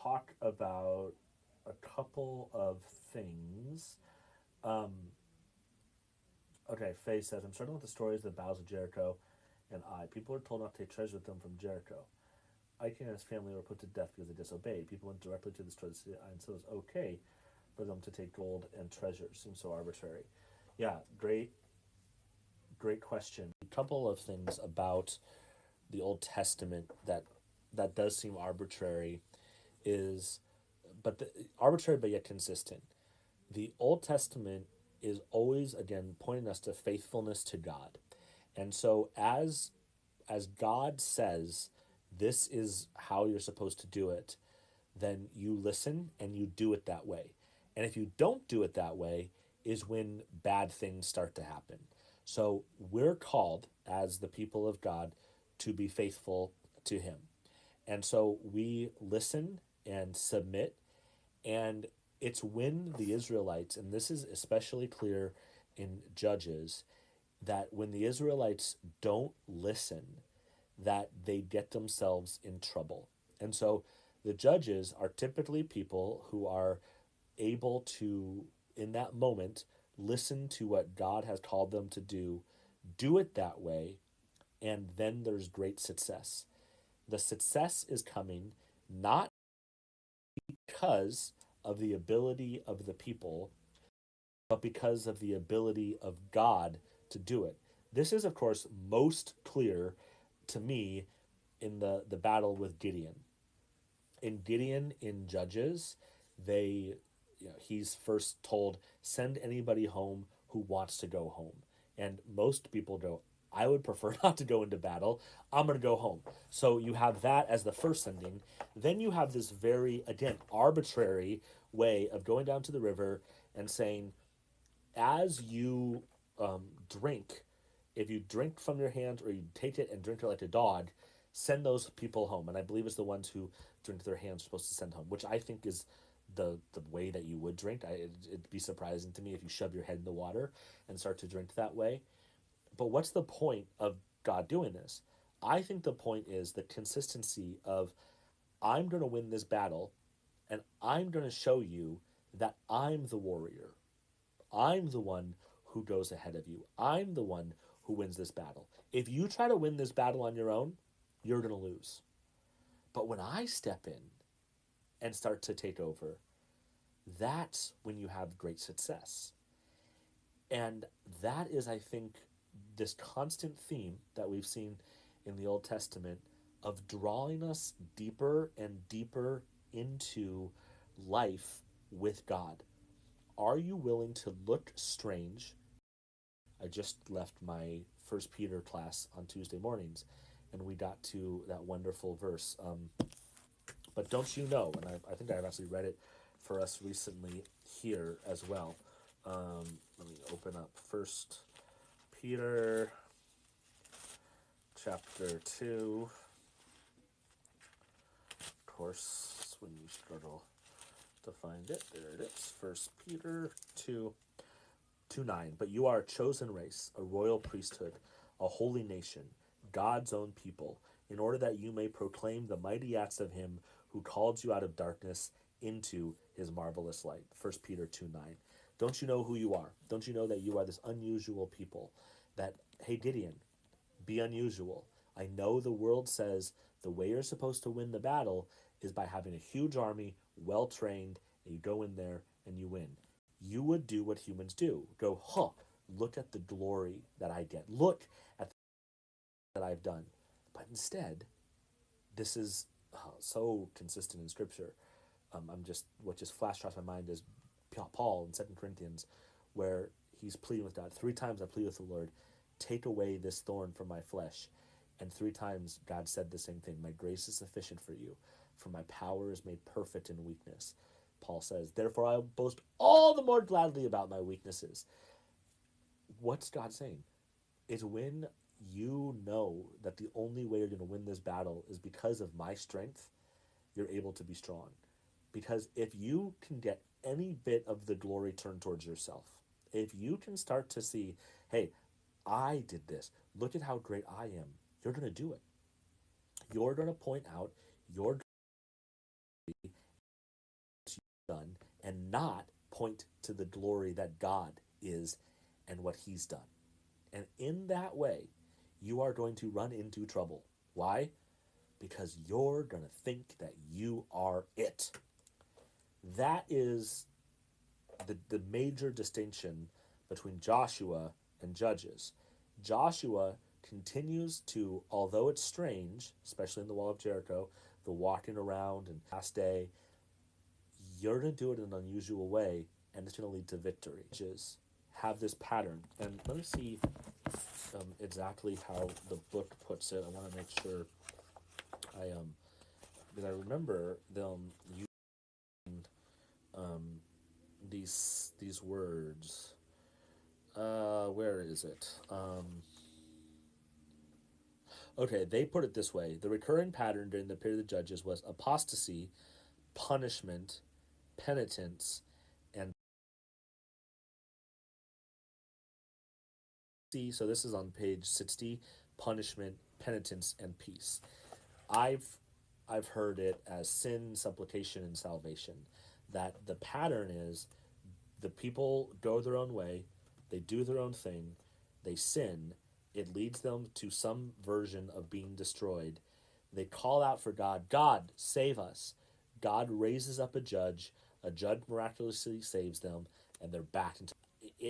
talk about a couple of things. Um, okay, Faye says, I'm starting with the stories of the battles of Jericho and Ai. People were told not to take treasure with them from Jericho. Achan and his family were put to death because they disobeyed. People went directly to destroy the city, and so it was okay for them to take gold and treasure. Seems so arbitrary. Yeah, great question. A couple of things about the Old Testament that does seem arbitrary is, arbitrary but yet consistent. The Old Testament is always again pointing us to faithfulness to God, and so as God says, this is how you're supposed to do it, then you listen and you do it that way. And if you don't do it that way, is when bad things start to happen. So we're called as the people of God to be faithful to Him. And so we listen and submit. And it's when the Israelites, and this is especially clear in Judges, that when the Israelites don't listen, that they get themselves in trouble. And so the judges are typically people who are able to, in that moment, listen to what God has called them to do it that way, and then there's great success. The success is coming not because of the ability of the people, but because of the ability of God to do it. This is, of course, most clear to me in the battle with Gideon. In Gideon in Judges, they he's first told, send anybody home who wants to go home. And most people go, I would prefer not to go into battle. I'm going to go home. So you have that as the first sending. Then you have this very, again, arbitrary way of going down to the river and saying, as you drink, if you drink from your hand or you take it and drink it like a dog, send those people home. And I believe it's the ones who drink their hands are supposed to send home, which I think is the way that you would drink. It'd be surprising to me if you shove your head in the water and start to drink that way. But what's the point of God doing this? I think the point is the consistency of, I'm going to win this battle and I'm going to show you that I'm the warrior. I'm the one who goes ahead of you. I'm the one who wins this battle. If you try to win this battle on your own, you're going to lose. But when I step in and start to take over, that's when you have great success. And that is, I think, this constant theme that we've seen in the Old Testament of drawing us deeper and deeper into life with God. Are you willing to look strange? I just left my First Peter class on Tuesday mornings, and we got to that wonderful verse. But don't you know? And I think I've actually read it for us recently here as well. Let me open up First Peter chapter 2. Of course, when you struggle to find it, there it is. First Peter 2, 2:9. But you are a chosen race, a royal priesthood, a holy nation, God's own people, in order that you may proclaim the mighty acts of him who called you out of darkness into his marvelous light. First Peter 2:9. Don't you know who you are? Don't you know that you are this unusual people? That, hey, Gideon, be unusual. I know the world says the way you're supposed to win the battle is by having a huge army, well trained, and you go in there and you win. You would do what humans do, go, huh, look at the glory that I get. Look at that I've done. But instead, this is so consistent in Scripture. I'm just, what just flashed across my mind is Paul in 2 Corinthians, where he's pleading with God. 3 times I plead with the Lord, take away this thorn from my flesh. And 3 times God said the same thing. My grace is sufficient for you, for my power is made perfect in weakness. Paul says, therefore I will boast all the more gladly about my weaknesses. What's God saying? It's when you know that the only way you're going to win this battle is because of my strength, you're able to be strong. Because if you can get any bit of the glory turned towards yourself, if you can start to see, hey, I did this, look at how great I am, you're going to do it. You're going to point out your and not point to the glory that God is and what he's done. And in that way, you are going to run into trouble. Why? Because you're going to think that you are it. That is the major distinction between Joshua and Judges. Joshua continues to, although it's strange, especially in the wall of Jericho, the walking around and last day, you're going to do it in an unusual way, and it's going to lead to victory. Judges have this pattern, and let me see exactly how the book puts it. I want to make sure because I remember them using these words. Where is it? Okay, they put it this way: the recurring pattern during the period of the Judges was apostasy, punishment, penitence, and see. So this is on page 60: punishment, penitence, and peace. I've I've heard it as sin, supplication, and salvation. That the pattern is the people go their own way, they do their own thing, they sin, it leads them to some version of being destroyed. They call out for God, God, save us. God raises up a judge miraculously saves them, and they're back into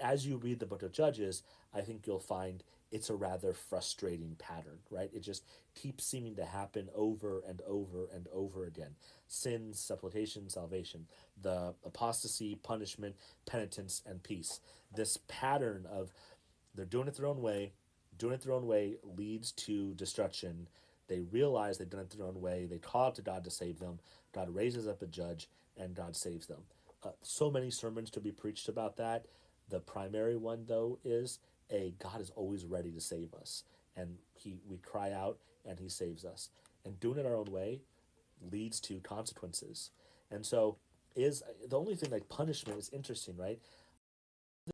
as you read the book of Judges, I think you'll find it's a rather frustrating pattern, right? It just keeps seeming to happen over and over and over again. Sin, supplication, salvation, the apostasy, punishment, penitence, and peace. This pattern of they're doing it their own way, doing it their own way leads to destruction. They realize they've done it their own way. They call out to God to save them. God raises up a judge, and God saves them. So many sermons to be preached about that. The primary one, though, is God is always ready to save us, and we cry out, and He saves us. And doing it our own way leads to consequences. And so, is the only thing like punishment is interesting, right?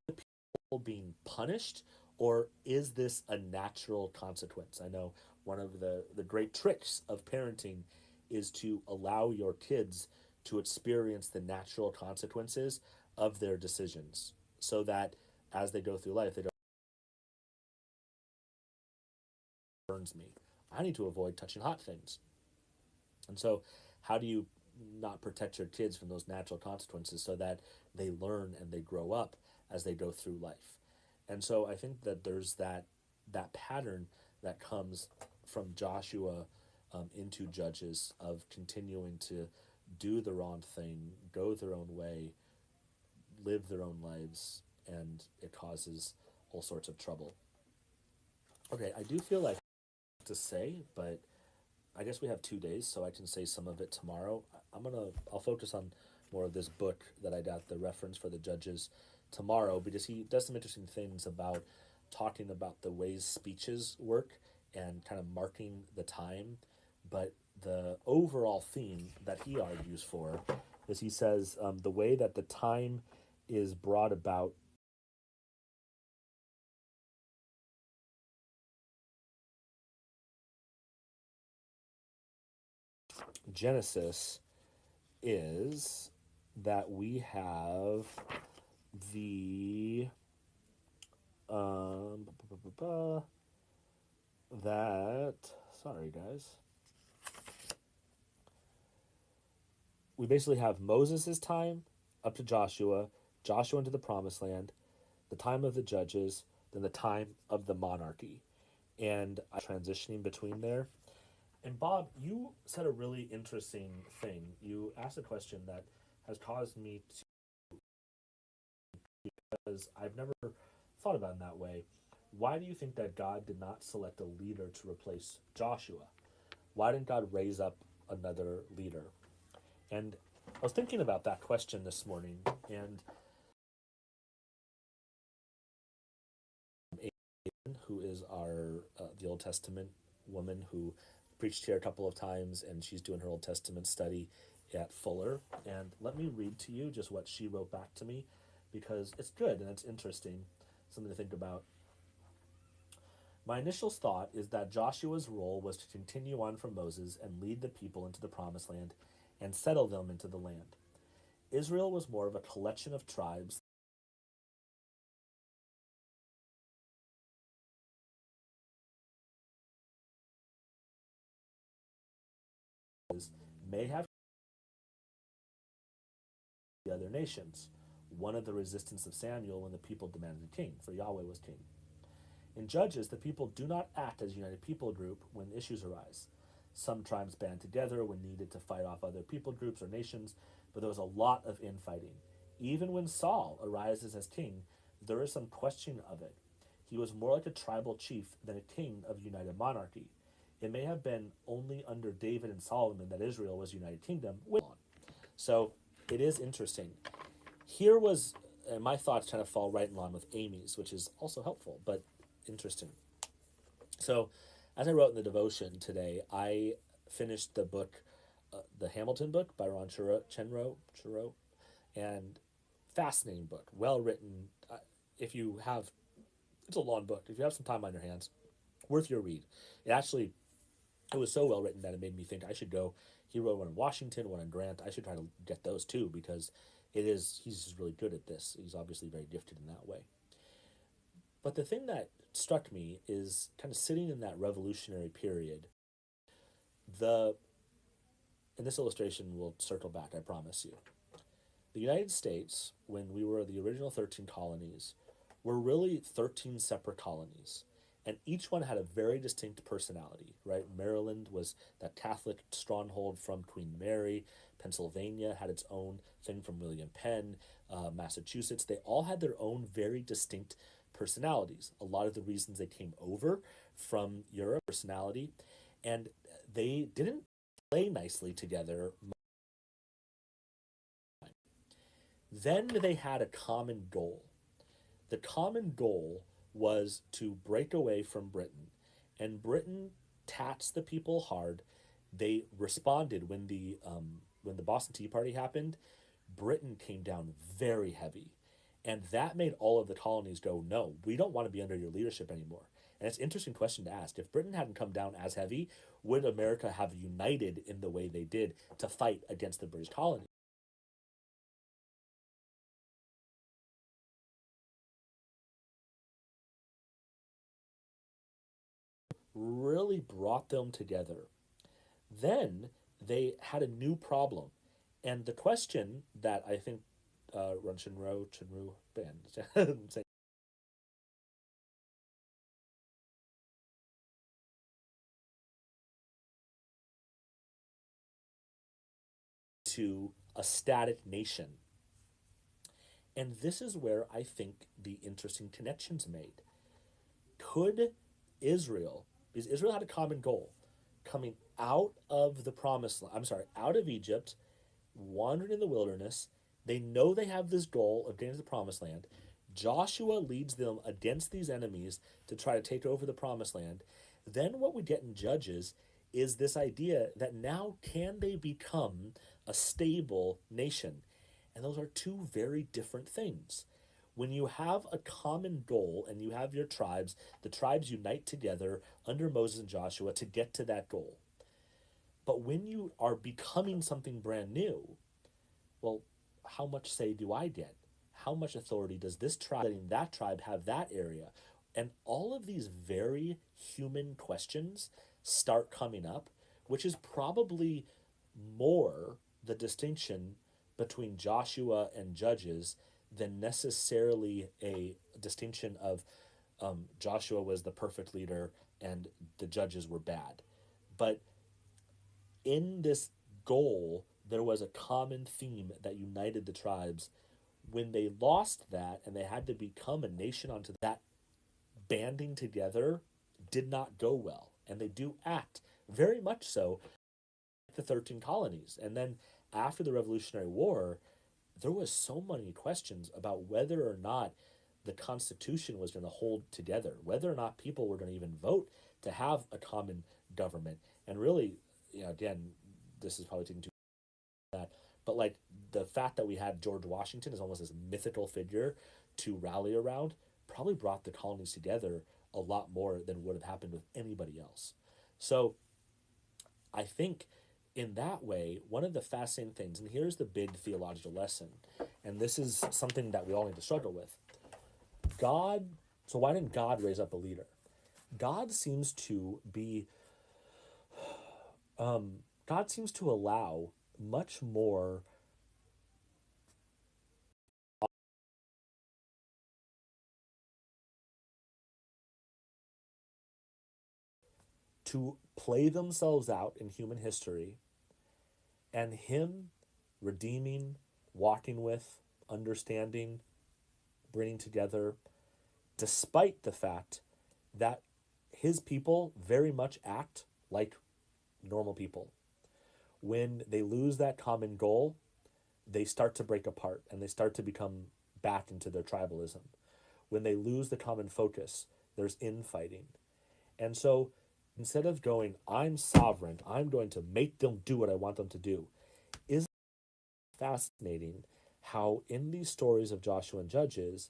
The people being punished, or is this a natural consequence? I know one of the great tricks of parenting is to allow your kids to experience the natural consequences of their decisions so that as they go through life, they don't burns me. I need to avoid touching hot things. And so, how do you not protect your kids from those natural consequences so that they learn and they grow up as they go through life? And so, I think that there's that pattern that comes from Joshua into Judges of continuing to do the wrong thing, go their own way, live their own lives, and it causes all sorts of trouble. Okay, I do feel like to say, but I guess we have 2 days, so I can say some of it tomorrow. I'll focus on more of this book that I got the reference for the Judges tomorrow, because he does some interesting things about talking about the ways speeches work and kind of marking the time. But the overall theme that he argues for is he says the way that the time is brought about Genesis is that we have the um, that sorry guys, we basically have Moses' time up to Joshua, Joshua into the promised land, the time of the judges, then the time of the monarchy, and transitioning between there. And Bob, you said a really interesting thing. You asked a question that has caused me to, because I've never thought about it in that way. Why do you think that God did not select a leader to replace Joshua? Why didn't God raise up another leader? And I was thinking about that question this morning, and who is our the Old Testament woman who preached here a couple of times, and she's doing her Old Testament study at Fuller. And let me read to you just what she wrote back to me, because it's good and it's interesting, something to think about. My initial thought is that Joshua's role was to continue on from Moses and lead the people into the promised land and settle them into the land. Israel was more of a collection of tribes may have the other nations. One of the resistance of Samuel when the people demanded a king, for Yahweh was king. In Judges, the people do not act as a united people group when issues arise. Some tribes band together when needed to fight off other people groups or nations, but there was a lot of infighting. Even when Saul arises as king, there is some question of it. He was more like a tribal chief than a king of united monarchy. It may have been only under David and Solomon that Israel was a united kingdom. So it is interesting. Here was, and my thoughts kind of fall right in line with Amy's, which is also helpful, but interesting. So, as I wrote in the devotion today, I finished the book, the Hamilton book by Ron Chernow, and fascinating book, well written. If you have, it's a long book. If you have some time on your hands, worth your read. It actually, it was so well written that it made me think I should go. He wrote one in Washington, one in Grant. I should try to get those too because it is he's just really good at this. He's obviously very gifted in that way. But the thing that struck me is kind of sitting in that revolutionary period. The and this illustration will circle back, I promise you. The United States, when we were the original 13 colonies, were really 13 separate colonies. And each one had a very distinct personality, right? Maryland was that Catholic stronghold from Queen Mary. Pennsylvania had its own thing from William Penn. Massachusetts, they all had their own very distinct personalities. A lot of the reasons they came over from Europe, personality, and they didn't play nicely together. Then they had a common goal. The common goal was to break away from Britain, and Britain taxed the people hard. They responded when the Boston Tea Party happened. Britain came down very heavy, and that made all of the colonies go, "No, we don't want to be under your leadership anymore." And it's an interesting question to ask. If Britain hadn't come down as heavy, would America have united in the way they did to fight against the British colonies? Really brought them together. Then they had a new problem. And the question that I think Chinru Band to a static nation. And this is where I think the interesting connections made. Could Israel, because Israel had a common goal, coming out of the promised land, I'm sorry, out of Egypt, wandering in the wilderness, they know they have this goal of getting to the promised land. Joshua leads them against these enemies to try to take over the promised land. Then what we get in Judges is this idea that now can they become a stable nation? And those are two very different things. When you have a common goal and you have your tribes, the tribes unite together under Moses and Joshua to get to that goal. But when you are becoming something brand new, well, how much say do I get? How much authority does this tribe letting that tribe have that area? And all of these very human questions start coming up, which is probably more the distinction between Joshua and Judges than necessarily a distinction of Joshua was the perfect leader and the judges were bad. But in this goal, there was a common theme that united the tribes. When they lost that and they had to become a nation onto that, banding together did not go well. And they do act very much so like the 13 colonies. And then after the Revolutionary War, there was so many questions about whether or not the Constitution was going to hold together, whether or not people were going to even vote to have a common government. And really, again, this is probably taking too that, but like the fact that we had George Washington as almost this mythical figure to rally around probably brought the colonies together a lot more than would have happened with anybody else. So I think in that way, one of the fascinating things, and here's the big theological lesson, and this is something that we all need to struggle with. God, so why didn't God raise up a leader? God seems to be, God seems to allow much more to play themselves out in human history, and Him redeeming, walking with, understanding, bringing together, despite the fact that His people very much act like normal people. When they lose that common goal, they start to break apart and they start to become back into their tribalism. When they lose the common focus, there's infighting. And so instead of going, I'm sovereign, I'm going to make them do what I want them to do, is fascinating how in these stories of Joshua and Judges,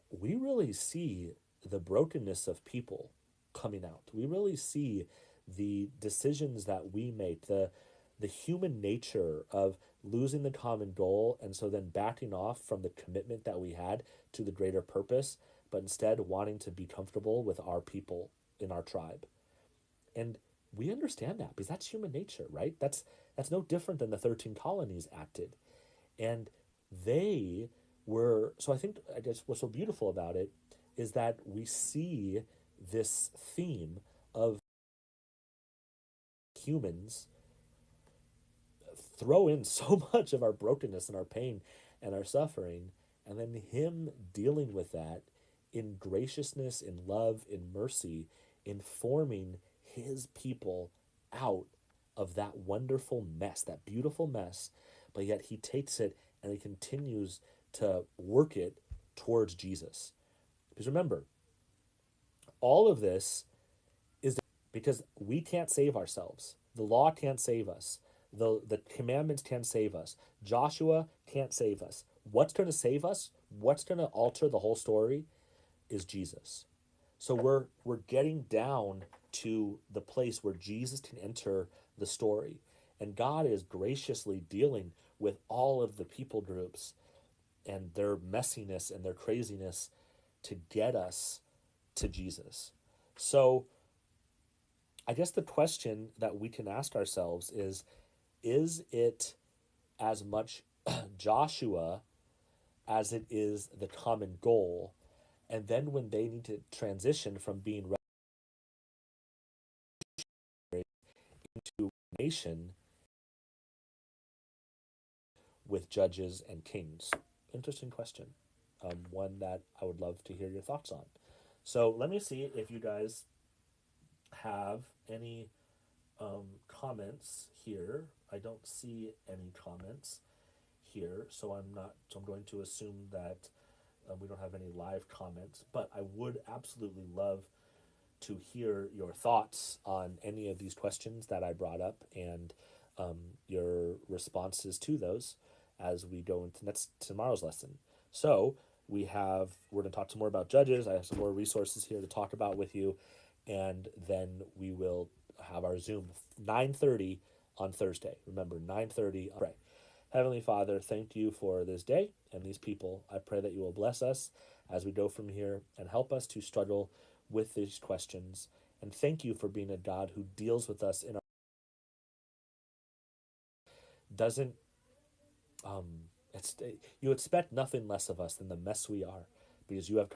we really see the brokenness of people coming out. We really see the decisions that we make, the human nature of losing the common goal and so then backing off from the commitment that we had to the greater purpose, but instead wanting to be comfortable with our people in our tribe. And we understand that because that's human nature, right? That's no different than the 13 colonies acted. And they were, so I think, I guess what's so beautiful about it is that we see this theme of humans throw in so much of our brokenness and our pain and our suffering, and then Him dealing with that in graciousness, in love, in mercy, in forming His people out of that wonderful mess, that beautiful mess, but yet He takes it and He continues to work it towards Jesus. Because remember, all of this is because we can't save ourselves. The law can't save us. The commandments can't save us. Joshua can't save us. What's going to save us? What's going to alter the whole story is Jesus. So we're getting down to the place where Jesus can enter the story. And God is graciously dealing with all of the people groups and their messiness and their craziness to get us to Jesus. So I guess the question that we can ask ourselves is it as much Joshua as it is the common goal? And then when they need to transition from being into nation with judges and kings? Interesting question. One that I would love to hear your thoughts on. So let me see if you guys have any comments here. I don't see any comments here, so I'm not. So I'm going to assume that we don't have any live comments. But I would absolutely love to hear your thoughts on any of these questions that I brought up and your responses to those as we go into tomorrow's lesson. So we're going to talk some more about Judges. I have some more resources here to talk about with you, and then we will have our Zoom 9:30 on Thursday. Remember, 9:30. Pray. Heavenly Father, thank you for this day and these people. I pray that you will bless us as we go from here and help us to struggle with these questions. And thank you for being a God who deals with us in our doesn't you expect nothing less of us than the mess we are because you have come